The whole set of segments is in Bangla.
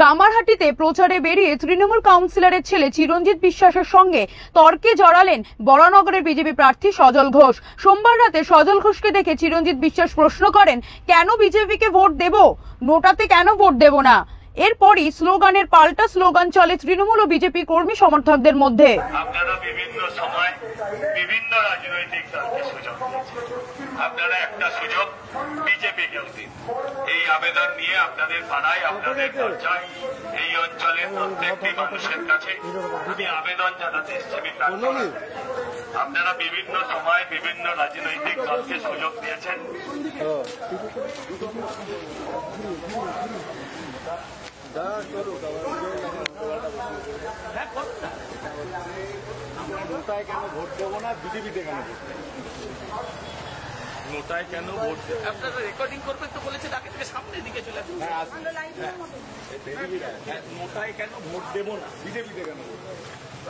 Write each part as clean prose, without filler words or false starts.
কামারহাটিতে প্রচারে বেরিয়ে তৃণমূল কাউন্সিলরের ছেলে চিরঞ্জিত বিশ্বাসের সঙ্গে তর্কে জড়ালেন বরানগরের বিজেপি প্রার্থী সজল ঘোষ। সোমবার রাতে সজল ঘোষকে দেখে চিরঞ্জিত বিশ্বাস প্রশ্ন করেন, কেন বিজেপিকে ভোট দেব, নোটাতে কেন ভোট দেব না। এরপরই স্লোগানের পাল্টা স্লোগান চলে তৃণমূল ও বিজেপি কর্মী সমর্থকদের মধ্যে। আপনারা বিভিন্ন সময় বিভিন্ন রাজনৈতিক দলকে সুযোগ দিয়েছেন, আপনারা একটা সুযোগ বিজেপিকেও দিন। এই আবেদন নিয়ে আপনাদের পাড়ায়, আপনাদের দরজায়, এই অঞ্চলের প্রত্যেকটি মানুষের কাছে আমি আবেদন জানাতে এসেছি। আপনারা বিভিন্ন সময় বিভিন্ন রাজনৈতিক দলকে সুযোগ দিয়েছেন, নোটায় কেন ভোট দেবো না, বিজেপিতে কেন ভোট দেবো? নোটায় কেন ভোট দেবো? আপনারা রেকর্ডিং করবেন তো বলেছেন, আগে থেকে সামনের দিকে চলে আসুন। নোটায় কেন ভোট দেবো না, বিজেপিতে কেন ভোট দেবো?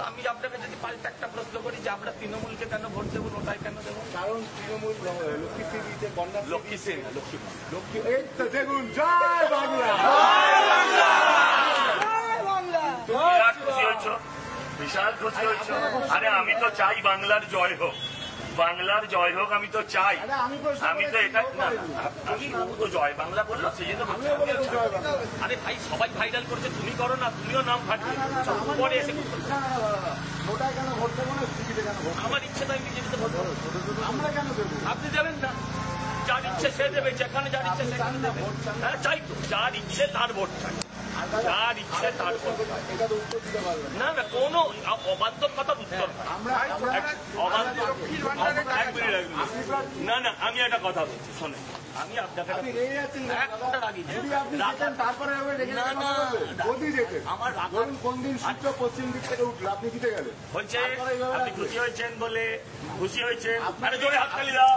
আমি আপনাকে যদি পাল্টা একটা প্রশ্ন করি যে আমরা তৃণমূলকে কেন ভোট দেবো, নোটায় কেন দেবো? কারণ তৃণমূল লক্ষ্মীশ্রীতে বন্যা, লক্ষ্মীশ্রী না, লক্ষ্মী এই তো দেখুন, জয় বাংলা। বিরাট খুশি হয়েছ, বিশাল খুশি হয়েছ। আরে আমি তো চাই বাংলার জয় হোক, বাংলার জয় হোক, আমি তো চাই। আমি তো এটা না, আমি তো জয় বাংলা বললো সেই জন্য। আরে ভাই, সবাই ভাইরাল করছে, তুমি করো না, তুমিও নাম ফাটিয়ে পরে এসে নোটায় কেন ভোট দেবো না, বিজেপিতে কেন ভোট? আমার ইচ্ছে তাই বিজেপিতে ভোট দেবো। আমরা কেন দেবো? আপনি দেবেন না, যার ইচ্ছে সে দেবে, যেখানে যার ইচ্ছে সেখানে দেবে। হ্যাঁ চাই তো, যার ইচ্ছে তার ভোট চাই, যার ইচ্ছে তার ভোট। এটা তো উত্তর দিতে পারবে না না, কোনো অবান্তর কথার উত্তর না। না না, আমি একটা কথা বলছি, শোনেন, আমি আপনাকে আমার কোন দিন সূর্য পশ্চিম দিক থেকে উঠলো, আপনি জিতে গেলেন। হয়েছে, আপনি খুশি হয়েছেন বলে খুশি হয়েছে। আরে জোরে হাততালি দাও।